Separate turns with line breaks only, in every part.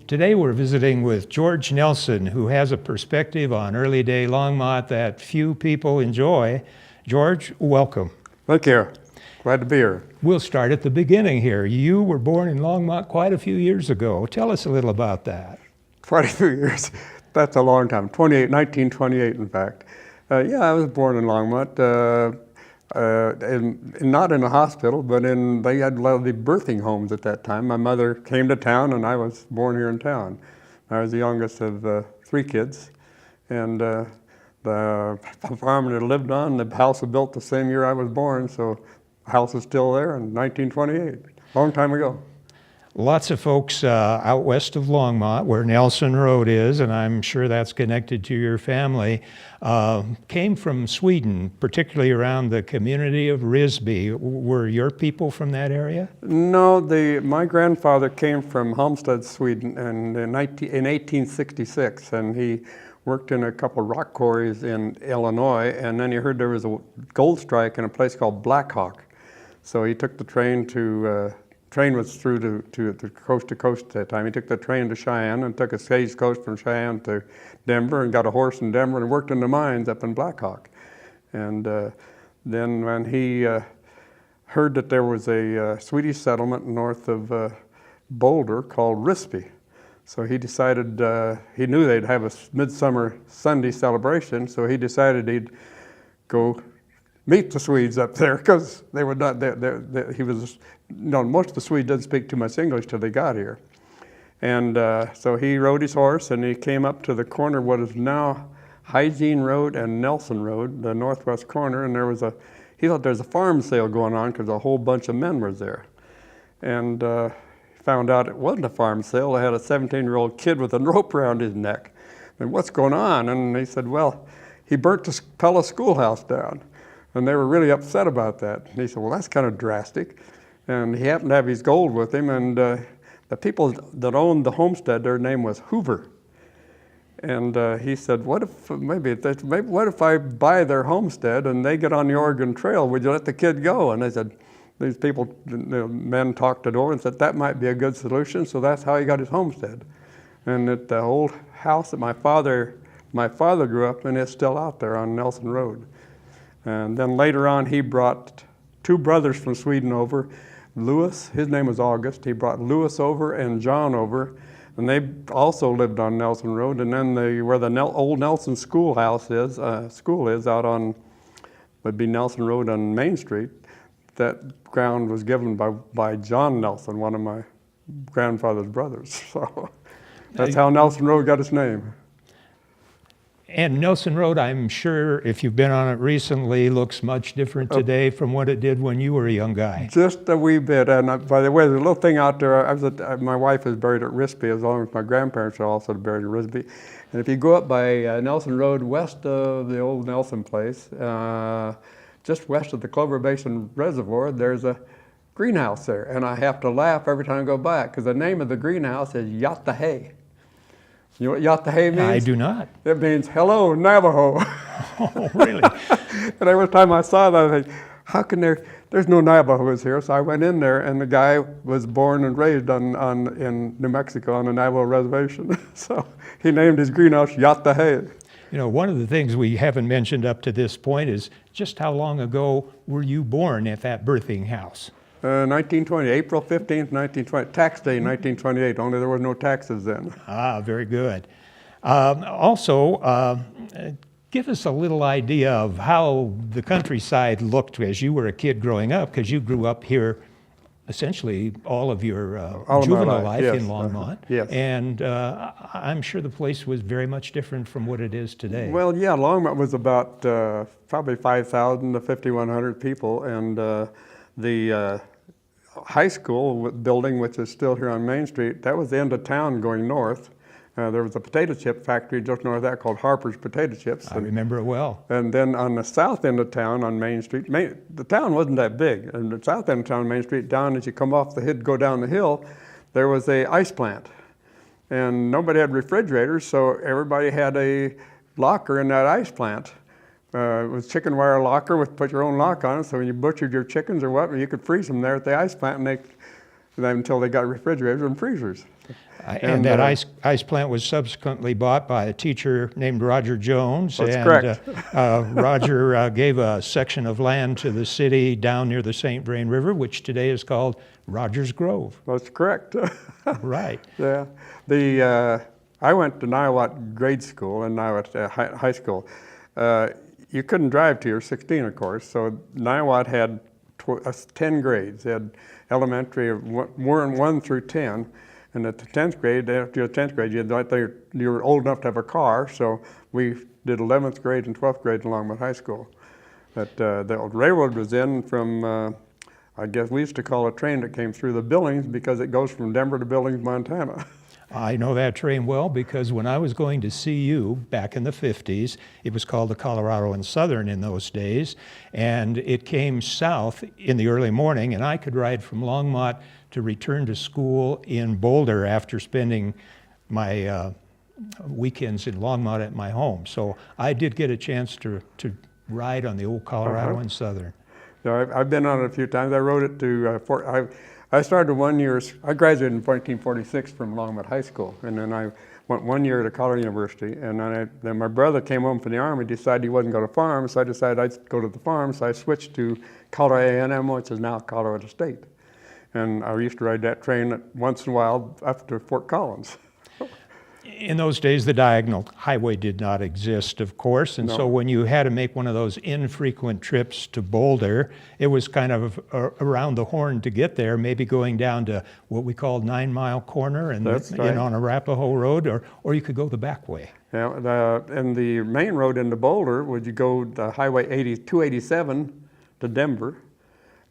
Today we're visiting with George Nelson, who has a perspective on early day Longmont that few people enjoy. George, welcome.
Thank you. Glad to be here.
We'll start at the beginning here. You were born in Longmont quite a few years ago. Tell us a little about that.
Quite a few years. That's a long time. 1928, in fact. Yeah, I was born in Longmont. Not in a hospital, but they had a lot of the birthing homes at that time. My mother came to town, and I was born here in town. I was the youngest of 3 kids, and the farm that I lived on, the house was built the same year I was born, so the house is still there in 1928, long time ago.
Lots of folks out west of Longmont, where Nelson Road is, and I'm sure that's connected to your family, came from Sweden, particularly around the community of Risby. Were your people from that area?
No, my grandfather came from Halmstad, Sweden, and in 1866, and he worked in a couple of rock quarries in Illinois, and then he heard there was a gold strike in a place called Black Hawk. So he took the train train was through to coast at that time. He took the train to Cheyenne and took a stagecoach from Cheyenne to Denver and got a horse in Denver and worked in the mines up in Black Hawk. And then when he heard that there was a Swedish settlement north of Boulder called Risby, so he decided, he knew they'd have a midsummer Sunday celebration, so he decided he'd go meet the Swedes up there, because they were not there. He was, most of the Swedes didn't speak too much English till they got here. And so he rode his horse and he came up to the corner of what is now Hygiene Road and Nelson Road, the northwest corner, and he thought there's a farm sale going on because a whole bunch of men were there. And found out it wasn't a farm sale. They had a 17-year-old kid with a rope around his neck. And what's going on? And he said, well, he burnt the Pella schoolhouse down. And they were really upset about that. And he said, well, that's kind of drastic. And he happened to have his gold with him, and the people that owned the homestead, their name was Hoover. And he said, what if I buy their homestead and they get on the Oregon Trail, would you let the kid go? And they said, these people, men talked it over and said that might be a good solution, so that's how he got his homestead. And the old house that my father grew up in is still out there on Nelson Road. And then later on, he brought 2 brothers from Sweden over. Louis, his name was August. He brought Louis over and John over, and they also lived on Nelson Road. And then where the old Nelson school is out on, would be Nelson Road on Main Street. That ground was given by John Nelson, one of my grandfather's brothers. So that's how Nelson Road got its name.
And Nelson Road, I'm sure, if you've been on it recently, looks much different today from what it did when you were a young guy.
Just a wee bit. And by the way, there's a little thing out there. My wife is buried at Risby, as long as my grandparents are also buried at Risby. And if you go up by Nelson Road, west of the old Nelson place, just west of the Clover Basin Reservoir, there's a greenhouse there. And I have to laugh every time I go by it, because the name of the greenhouse is Yatahay. You know what Yatahay means?
I do not.
It means, hello, Navajo.
Oh, really?
And every time I saw that, I thought, how can there's no Navajos here. So I went in there, and the guy was born and raised in New Mexico on a Navajo reservation. So he named his greenhouse Yatahay.
You know, one of the things we haven't mentioned up to this point is just how long ago were you born at that birthing house?
1920, April 15th, 1920, tax day 1928, only there were no taxes then.
Ah, very good. Also, give us a little idea of how the countryside looked as you were a kid growing up, because you grew up here essentially all of your juvenile life
yes.
in Longmont.
Yes.
And I'm sure the place was very much different from what it is today.
Well, yeah, Longmont was about probably 5,000 to 5,100 people, and the high school building, which is still here on Main Street, that was the end of town going north. There was a potato chip factory just north of that called Harper's Potato Chips.
I remember it well.
And then on the south end of town on Main Street, the town wasn't that big. And the south end of town on Main Street, down as you come off the hill, go down the hill, there was a ice plant. And nobody had refrigerators, so everybody had a locker in that ice plant. It was chicken wire locker put your own lock on it, so when you butchered your chickens or what, you could freeze them there at the ice plant, and until they got refrigerators and freezers.
And that ice plant was subsequently bought by a teacher named Roger Jones.
That's
and,
correct.
Roger gave a section of land to the city down near the St. Vrain River, which today is called Rogers Grove.
That's correct.
Right.
Yeah. I went to Niwot grade school and Niwot high school. You couldn't drive till you were 16, of course, so Niwot had 10 grades. They had elementary of 1 through 10, and at the 10th grade, after your 10th grade, you were old enough to have a car, so we did 11th grade and 12th grade in Longmont High School. But the old railroad was in from, I guess we used to call a train that came through the Billings because it goes from Denver to Billings, Montana.
I know that train well because when I was going to CU back in the 50s, it was called the Colorado and Southern in those days, and it came south in the early morning, and I could ride from Longmont to return to school in Boulder after spending my weekends in Longmont at my home. So I did get a chance to ride on the old Colorado and Southern.
So I've been on it a few times. I rode it to I started 1 year, I graduated in 1946 from Longmont High School, and then I went 1 year to Colorado University, and then my brother came home from the Army, decided he wasn't going to farm, so I decided I'd go to the farm, so I switched to Colorado A&M, which is now Colorado State. And I used to ride that train once in a while up to Fort Collins.
In those days, the diagonal highway did not exist, of course, and so when you had to make one of those infrequent trips to Boulder, it was kind of around the horn to get there, maybe going down to what we called 9 Mile Corner and on Arapahoe Road, or you could go the back way.
Yeah, and the main road into Boulder would you go the Highway 287 to Denver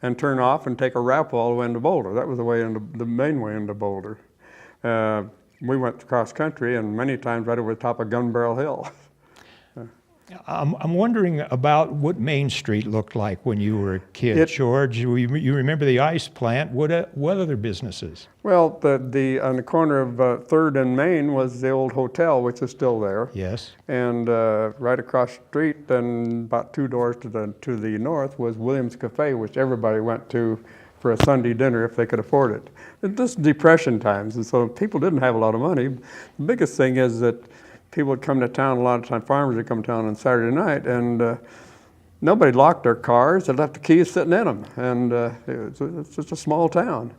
and turn off and take a Arapahoe all the way into Boulder. That was the main way into Boulder. We went cross country and many times right over the top of Gun Barrel Hill.
I'm wondering about what Main Street looked like when you were a kid, George. You remember the ice plant. What other businesses?
Well, on the corner of 3rd and Main was the old hotel, which is still there.
Yes.
And right across the street and about 2 doors to the north was Williams Cafe, which everybody went to for a Sunday dinner if they could afford it. This is Depression times, and so people didn't have a lot of money. The biggest thing is that people would come to town, a lot of time farmers would come to town on Saturday night, and nobody locked their cars, they left the keys sitting in them, and it's just a small town.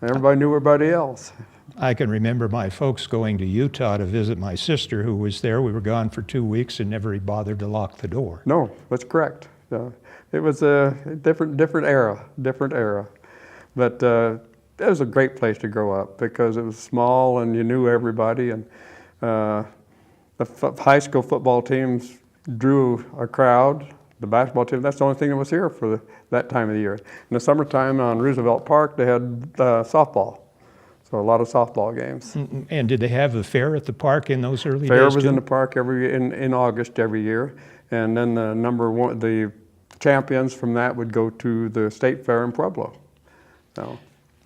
Everybody knew everybody else.
I can remember my folks going to Utah to visit my sister who was there. We were gone for 2 weeks and never bothered to lock the door.
No, that's correct. It was a different era. But it was a great place to grow up because it was small and you knew everybody, and the high school football teams drew a crowd. The basketball team, that's the only thing that was here for that time of the year. In the summertime on Roosevelt Park, they had softball. So a lot of softball games.
And did they have the fair at the park in those early days?
Fair was in the park in August every year, and then the champions from that would go to the state fair in Pueblo. So.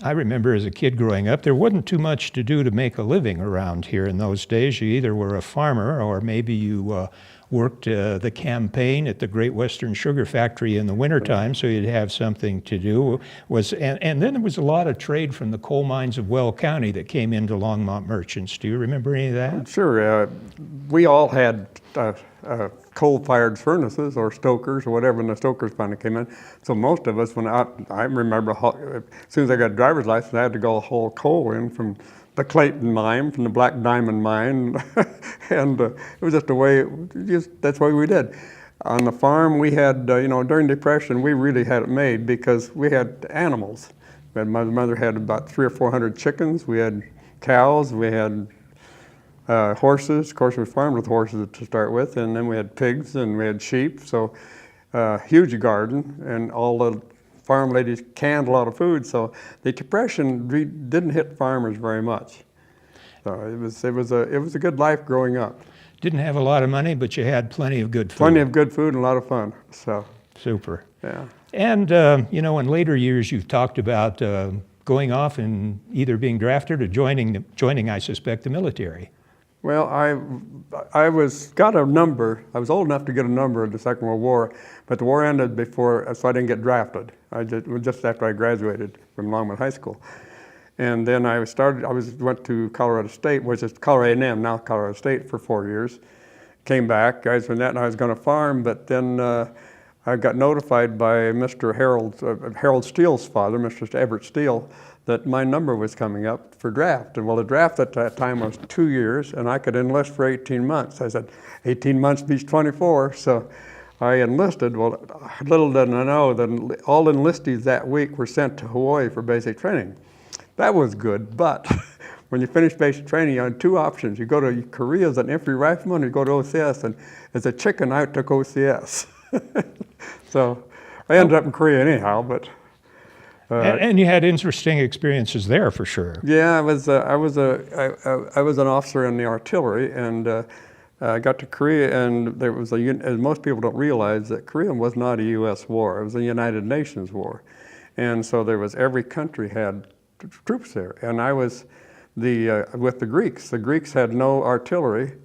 I remember as a kid growing up, there wasn't too much to do to make a living around here in those days. You either were a farmer or maybe you worked the campaign at the Great Western Sugar Factory in the wintertime, so you'd have something to do. And then there was a lot of trade from the coal mines of Weld County that came into Longmont merchants. Do you remember any of that?
Sure. We all had coal-fired furnaces or stokers or whatever, and the stokers finally came in. So most of us, I remember as soon as I got a driver's license, I had to go haul coal in from the Clayton mine, from the Black Diamond mine, and it was just the way, that's what we did. On the farm, we had, during Depression, we really had it made because we had animals. My mother had about 300 or 400 chickens, we had cows, we had horses. Of course, we farmed with horses to start with, and then we had pigs and we had sheep, so huge garden, and all the farm ladies canned a lot of food, so the Depression didn't hit farmers very much. So it was a good life growing up.
Didn't have a lot of money, but you had plenty of good food.
Plenty of good food and a lot of fun. So
super.
Yeah.
And in later years, you've talked about going off and either being drafted or joining, I suspect, the military.
Well, I got a number. I was old enough to get a number in the Second World War, but the war ended so I didn't get drafted. Just after I graduated from Longmont High School. And then went to Colorado State, which is Colorado A&M, now Colorado State, for 4 years. Came back, guys from that, and I was going to farm, but then I got notified by Mr. Harold Steele's father, Mr. Everett Steele, that my number was coming up for draft. And well, the draft at that time was 2 years, and I could enlist for 18 months. I said, 18 months beats 24, so I enlisted. Well, little did I know that all enlistees that week were sent to Hawaii for basic training. That was good, but when you finish basic training, you had two options. You go to Korea as an infantry rifleman, or you go to OCS, and as a chicken, I took OCS. So I ended up in Korea anyhow, but...
and you had interesting experiences there, for sure.
Yeah, I was an officer in the artillery, and I got to Korea, and there was as most people don't realize, that Korea was not a U.S. war; it was a United Nations war, and so there was every country had troops there, and I was with the Greeks. The Greeks had no artillery.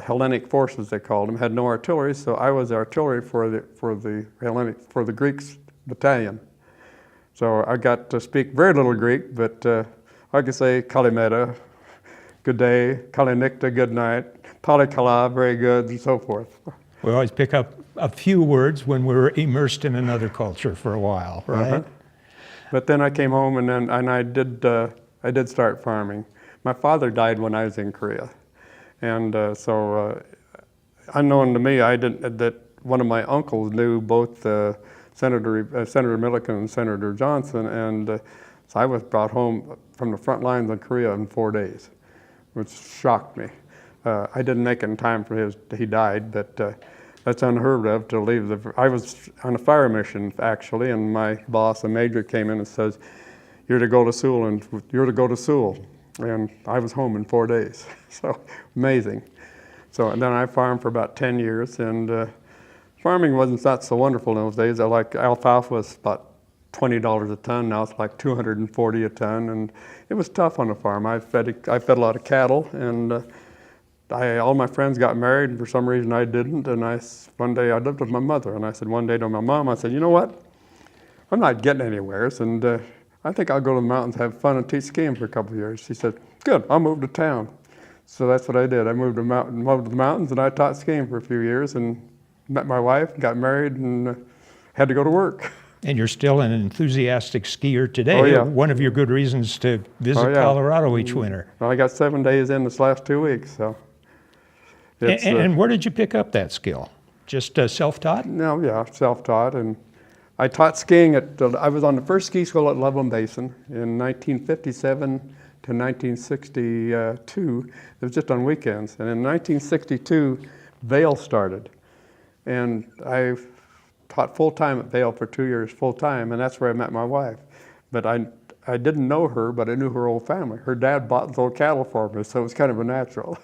Hellenic forces, they called them, had no artillery, so I was the artillery for the Greeks battalion. So I got to speak very little Greek, but I could say kalimera, good day, kalinikta, good night, palikala, very good, and so forth.
We always pick up a few words when we're immersed in another culture for a while, right?
Uh-huh. But then I came home, and I did start farming. My father died when I was in Korea, and so unknown to me, that one of my uncles knew both Senator Milliken and Senator Johnson, and so I was brought home from the front lines in Korea in 4 days, which shocked me. I didn't make it in time for he died, but that's unheard of to leave I was on a fire mission, actually, and my boss, a major, came in and says, you're to go to Seoul, and I was home in 4 days, so amazing. So, and then I farmed for about 10 years, and farming wasn't that so wonderful in those days. Alfalfa was about $20 a ton. Now it's like $240 a ton, and it was tough on the farm. I fed a lot of cattle, and all my friends got married, and for some reason I didn't. And one day I lived with my mother, and I said one day to my mom, I said, you know what? I'm not getting anywhere, and I think I'll go to the mountains, have fun, and teach skiing for a couple of years. She said, good, I'll move to town. So that's what I did. I moved to the mountains, and I taught skiing for a few years, and met my wife, got married, and had to go to work.
And you're still an enthusiastic skier today.
Oh, yeah.
One of your good reasons to visit Colorado each winter.
Well, I got 7 days in this last 2 weeks, so.
And where did you pick up that skill? Just self-taught?
No, yeah, self-taught. And I taught skiing I was on the first ski school at Loveland Basin in 1957 to 1962. It was just on weekends. And in 1962, Vail started. And I taught full-time at Vail for 2 years, full-time, and that's where I met my wife. But I didn't know her, but I knew her old family. Her dad bought those old cattle for me, so it was kind of a natural.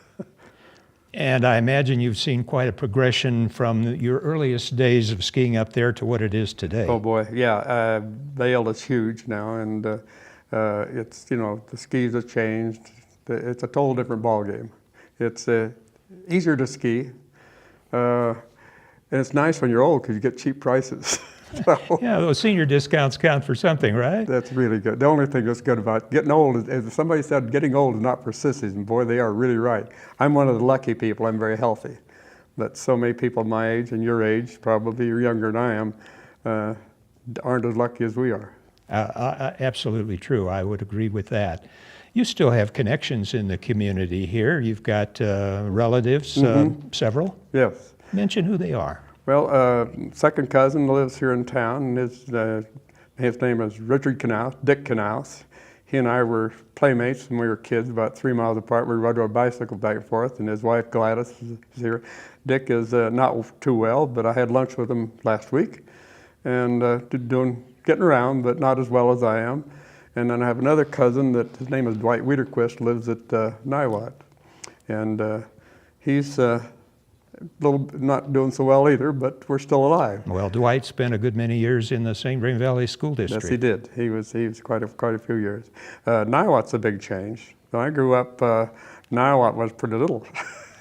And I imagine you've seen quite a progression from your earliest days of skiing up there to what it is today.
Oh boy, yeah. Vail is huge now, and it's, the skis have changed. It's a total different ballgame. It's easier to ski. And it's nice when you're old because you get cheap prices. So,
yeah, those senior discounts count for something, right?
That's really good. The only thing that's good about getting old is somebody said getting old is not for sissies, and boy, they are really right. I'm one of the lucky people. I'm very healthy. But so many people my age and your age, probably you're younger than I am, aren't as lucky as we are.
Absolutely true. I would agree with that. You still have connections in the community here. You've got relatives, several?
Yes.
Mention who they are.
Well, second cousin lives here in town, and his name is Richard Knaus, Dick Knaus. He and I were playmates when we were kids, about 3 miles apart. We rode our bicycle back and forth, and his wife Gladys is here. Dick is not too well, but I had lunch with him last week, and getting around, but not as well as I am. And then I have another cousin that his name is Dwight Wiederquist, lives at Niwot, and he's not doing so well either, but we're still alive.
Well, Dwight spent a good many years in the St. Vrain Valley School District.
Yes, he did. He was quite a few years. Niwot's a big change. When I grew up, Niwot was pretty little.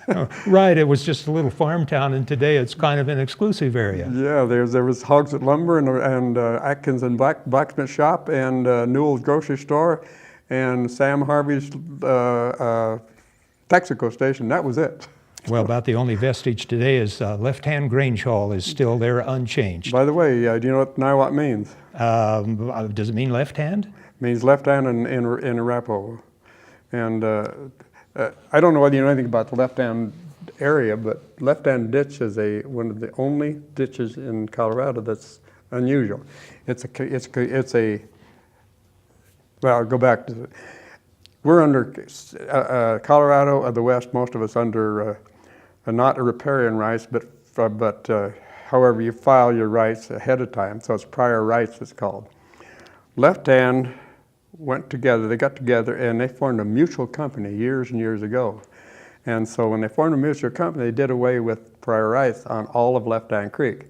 Oh, right, it was just a little farm town, and today it's kind of an exclusive area.
Yeah, there was Hogsett Lumber and Atkins and Blacksmith Shop and Newell's Grocery Store and Sam Harvey's Texaco station. That was it.
Well, about the only vestige today is Left Hand Grange Hall is still there unchanged.
By the way, do you know what Niwot means?
Does it mean left hand?
It means left hand in Arapaho. And I don't know whether you know anything about the left hand area, but left hand ditch is one of the only ditches in Colorado that's unusual. Well, I'll go back to we're under Colorado of the West. Most of us under not a riparian rights, but however you file your rights ahead of time. So it's prior rights. It's called. Left hand went together. They got together and they formed a mutual company years and years ago. And so when they formed a mutual company, they did away with prior rights on all of Left Hand Creek.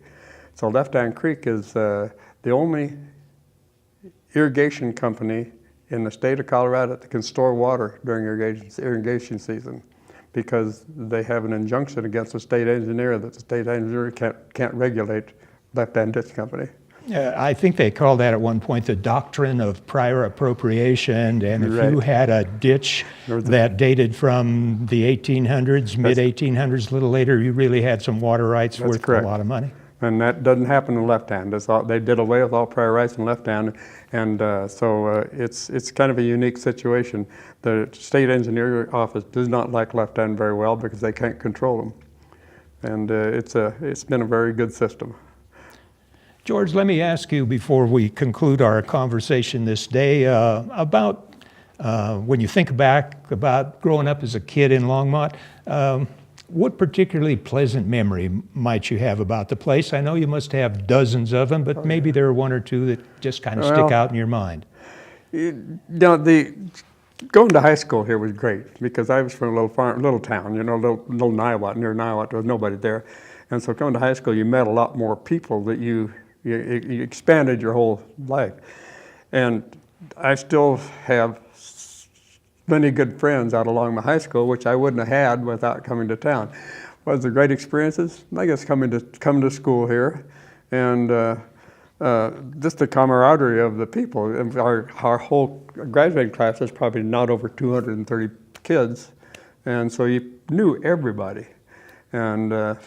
So Left Hand Creek is the only irrigation company in the state of Colorado that can store water during irrigation season, because they have an injunction against the state engineer that the state engineer can't regulate Left Hand Ditch Company.
I think they called that at one point the doctrine of prior appropriation, and if you had a ditch that dated from the 1800s, mid-1800s, a little later, you really had some water rights worth a lot of money.
And that doesn't happen in Left Hand. They did away with all prior rights in Left Hand, and so it's kind of a unique situation. The state engineer office does not like Left Hand very well because they can't control them, and it's been a very good system.
George, let me ask you before we conclude our conversation this day about when you think back about growing up as a kid in Longmont, what particularly pleasant memory might you have about the place? I know you must have dozens of them, but maybe there are one or two that just kind of stick out in your mind.
Going to high school here was great because I was from a little town, little Niwot. Near Niwot, there was nobody there. And so going to high school, you met a lot more people that you expanded your whole life. And I still have many good friends out along my high school, which I wouldn't have had without coming to town. Was the great experiences? I guess come to school here, and just the camaraderie of the people. And our whole graduating class is probably not over 230 kids, and so you knew everybody. And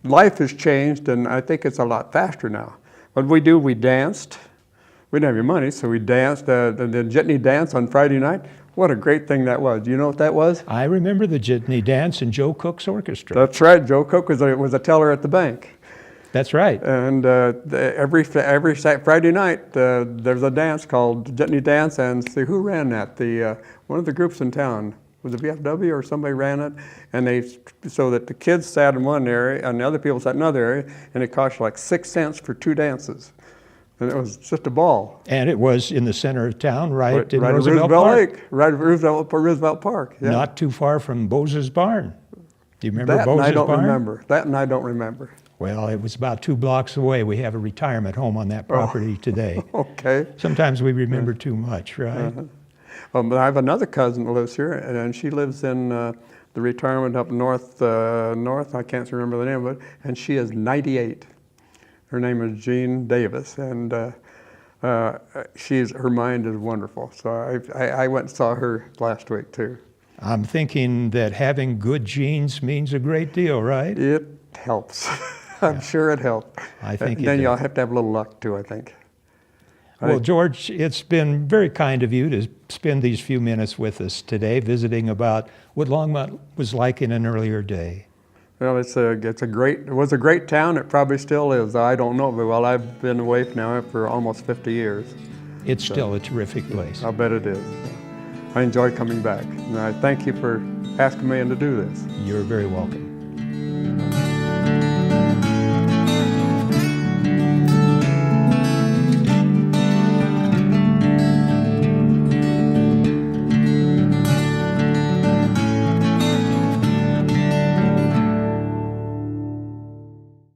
life has changed, and I think it's a lot faster now. What we do, we danced. We didn't have any money, so we danced the Jitney dance on Friday night. What a great thing that was. Do you know what that was?
I remember the Jitney dance and Joe Cook's orchestra.
That's right. Joe Cook was a teller at the bank.
That's right.
And every Friday night, there's a dance called Jitney Dance, and see who ran that? One of the groups in town. Was it VFW or somebody ran it? And so that the kids sat in one area and the other people sat in another area, and it cost like 6 cents for 2 dances. And it was just a ball.
And it was in the center of town, right in
Roosevelt
Roosevelt Park.
Lake, right at Roosevelt Park. Yeah.
Not too far from Bose's Barn. Do you remember Bose's Barn?
That and I don't remember.
Well, it was about 2 blocks away. We have a retirement home on that property today.
Okay.
Sometimes we remember too much, right?
But I have another cousin that lives here, and she lives in the retirement up north. I can't remember the name of it, and she is 98. Her name is Jean Davis, and her mind is wonderful. So I went and saw her last week too.
I'm thinking that having good genes means a great deal, right?
It helps. I'm sure it helps.
I think
then you'll have to have a little luck too, I think.
Well, George, it's been very kind of you to spend these few minutes with us today, visiting about what Longmont was like in an earlier day.
Well, it was a great town. It probably still is. I don't know very well. I've been away now for almost 50 years.
It's still a terrific place.
I'll bet it is. I enjoy coming back. And I thank you for asking me in to do this.
You're very welcome.